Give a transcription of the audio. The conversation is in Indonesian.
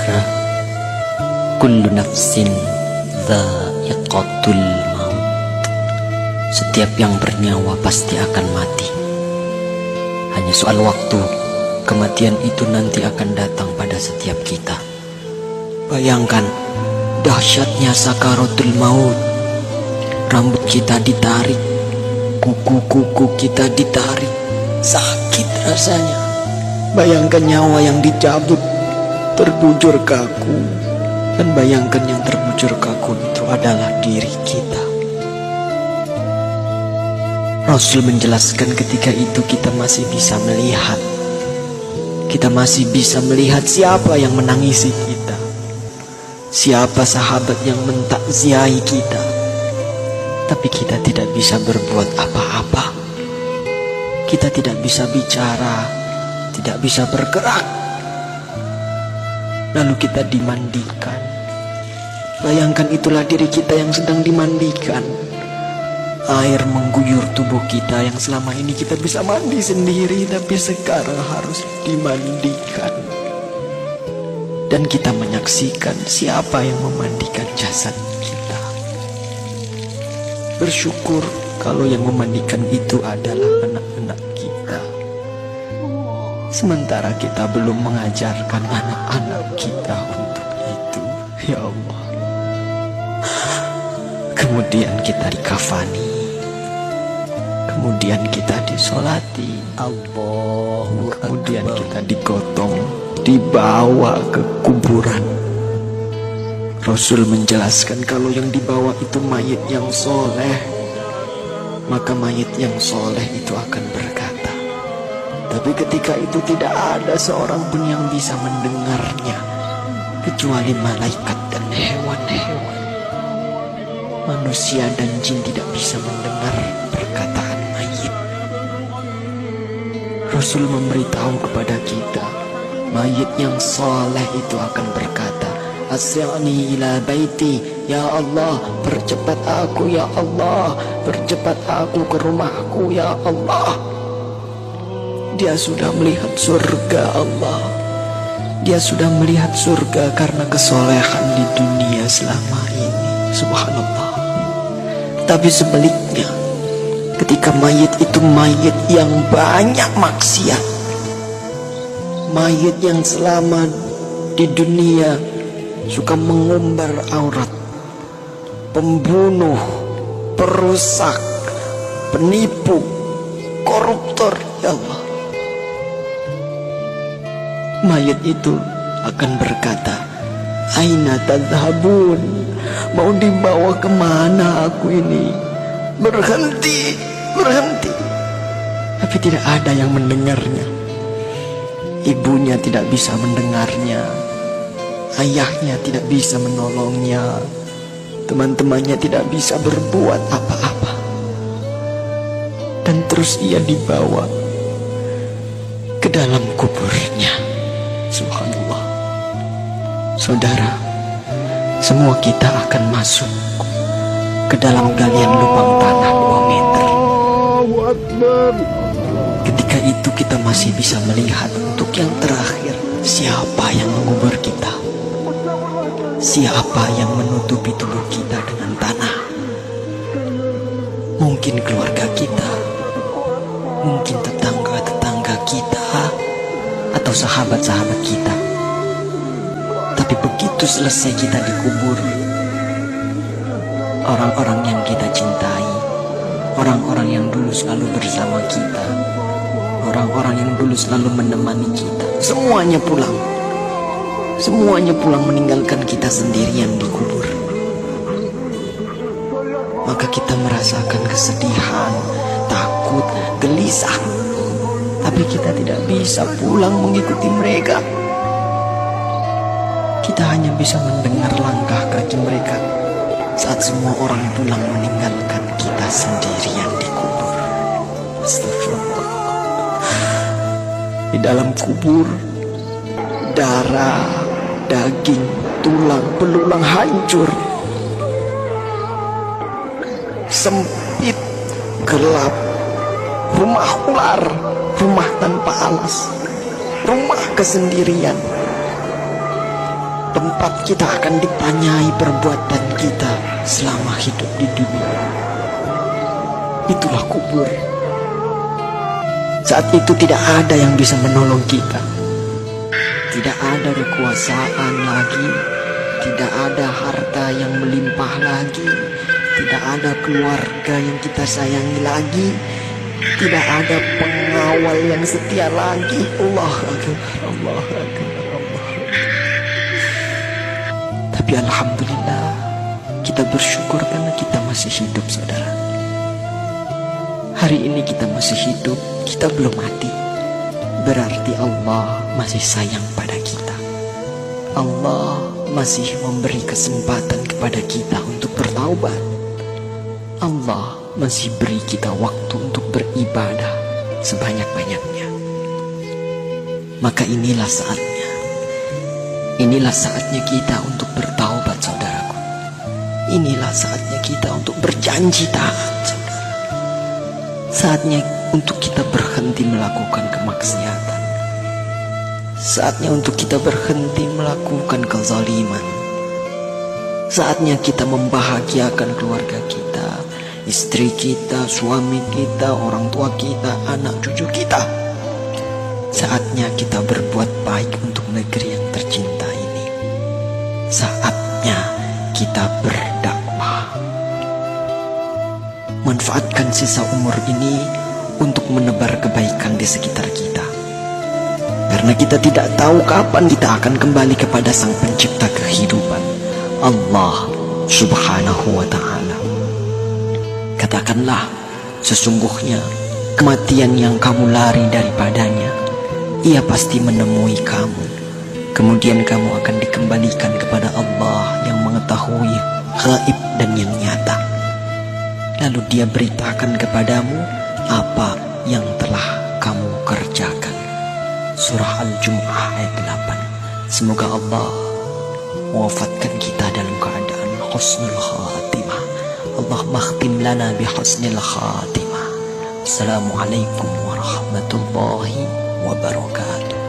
Saudara, kullu nafsin dha'iqatul maut. Setiap yang bernyawa pasti akan mati. Hanya soal waktu, kematian itu nanti akan datang pada setiap kita. Bayangkan dahsyatnya sakaratul maut. Rambut kita ditarik, kuku-kuku kita ditarik, sakit rasanya. Bayangkan nyawa yang dicabut, terbujur kaku. Dan bayangkan yang terbujur kaku itu adalah diri kita. Rasul menjelaskan ketika itu kita masih bisa melihat. Kita masih bisa melihat siapa yang menangisi kita, siapa sahabat yang mentakziahi kita. Tapi kita tidak bisa berbuat apa-apa. Kita tidak bisa bicara, tidak bisa bergerak. Lalu kita dimandikan. Bayangkan itulah diri kita yang sedang dimandikan. Air mengguyur tubuh kita yang selama ini kita bisa mandi sendiri, tapi sekarang harus dimandikan. Dan kita menyaksikan siapa yang memandikan jasad kita. Bersyukur kalau yang memandikan itu adalah anak-anak kita. Sementara kita belum mengajarkan anak-anak kita untuk itu. Ya Allah. Kemudian kita dikafani. Kemudian kita disolati. Kemudian kita digotong, dibawa ke kuburan. Rasul menjelaskan kalau yang dibawa itu mayit yang soleh, maka mayit yang soleh itu akan berkata. Tapi ketika itu tidak ada seorang pun yang bisa mendengarnya, kecuali malaikat dan hewan-hewan. Manusia dan jin tidak bisa mendengar perkataan mayit. Rasul memberitahu kepada kita, mayit yang soleh itu akan berkata, Asri'ni ila baiti, ya Allah, percepat aku ya Allah, percepat aku ke rumahku ya Allah. Dia sudah melihat surga Allah. Dia sudah melihat surga karena kesolehan di dunia selama ini. Subhanallah. Tapi sebaliknya, ketika mayit itu mayit yang banyak maksiat, mayit yang selama di dunia suka mengumbar aurat, pembunuh, perusak, penipu, koruptor, ya Allah. Mayat itu akan berkata, Aina tadhabun, mau dibawa kemana aku ini? Berhenti, berhenti. Tapi tidak ada yang mendengarnya. Ibunya tidak bisa mendengarnya, ayahnya tidak bisa menolongnya, teman-temannya tidak bisa berbuat apa-apa. Dan terus ia dibawa ke dalam kuburnya. Subhanallah. Saudara, semua kita akan masuk ke dalam galian lubang tanah 2 meter. Ketika itu kita masih bisa melihat untuk yang terakhir, siapa yang mengubur kita, siapa yang menutupi tubuh kita dengan tanah. Mungkin keluarga kita, mungkin tetangga-tetangga kita, atau sahabat-sahabat kita. Tapi begitu selesai kita dikubur, orang-orang yang kita cintai, orang-orang yang dulu selalu bersama kita, orang-orang yang dulu selalu menemani kita, semuanya pulang. Semuanya pulang meninggalkan kita sendirian di kubur. Maka kita merasakan kesedihan, takut, gelisah. Tapi kita tidak bisa pulang mengikuti mereka. Kita hanya bisa mendengar langkah kaki mereka saat semua orang pulang meninggalkan kita sendirian di kubur. Astagfirullah. Di dalam kubur, darah, daging, tulang, belulang hancur. Sempit, gelap, rumah ular, rumah tanpa alas, rumah kesendirian. tempat kita akan ditanyai perbuatan kita selama hidup di dunia. Itulah kubur. Saat itu tidak ada yang bisa menolong kita. Tidak ada kekuasaan lagi. Tidak ada harta yang melimpah lagi. Tidak ada keluarga yang kita sayangi lagi. Tidak ada pengawal yang setia lagi. Allah Akbar, Allah Akbar, Allah Akbar. Tapi alhamdulillah, kita bersyukur karena kita masih hidup, saudara. Hari ini kita masih hidup, kita belum mati. Berarti Allah masih sayang pada kita. Allah masih memberi kesempatan kepada kita untuk bertaubat. Allah masih beri kita waktu untuk beribadah sebanyak-banyaknya. Maka inilah saatnya. Inilah saatnya kita untuk bertaubat, saudaraku. Inilah saatnya kita untuk berjanji taat, saudara. Saatnya untuk kita berhenti melakukan kemaksiatan. Saatnya untuk kita berhenti melakukan kezaliman. Saatnya kita membahagiakan keluarga kita, istri kita, suami kita, orang tua kita, anak cucu kita. Saatnya kita berbuat baik untuk negeri yang tercinta ini. Saatnya kita berdakwah. Manfaatkan sisa umur ini untuk menebar kebaikan di sekitar kita. Karena kita tidak tahu kapan kita akan kembali kepada Sang Pencipta kehidupan, Allah Subhanahu wa ta'ala. Katakanlah, sesungguhnya kematian yang kamu lari daripadanya, ia pasti menemui kamu. Kemudian kamu akan dikembalikan kepada Allah yang mengetahui gaib dan yang nyata. Lalu dia beritakan kepadamu apa yang telah kamu kerjakan. Surah Al-Jumu'ah ayat 8. Semoga Allah mewafatkan kita dalam keadaan husnul khatimah. Allahumma khtim lana bi husnil khatimah. Assalamualaikum warahmatullahi wabarakatuh.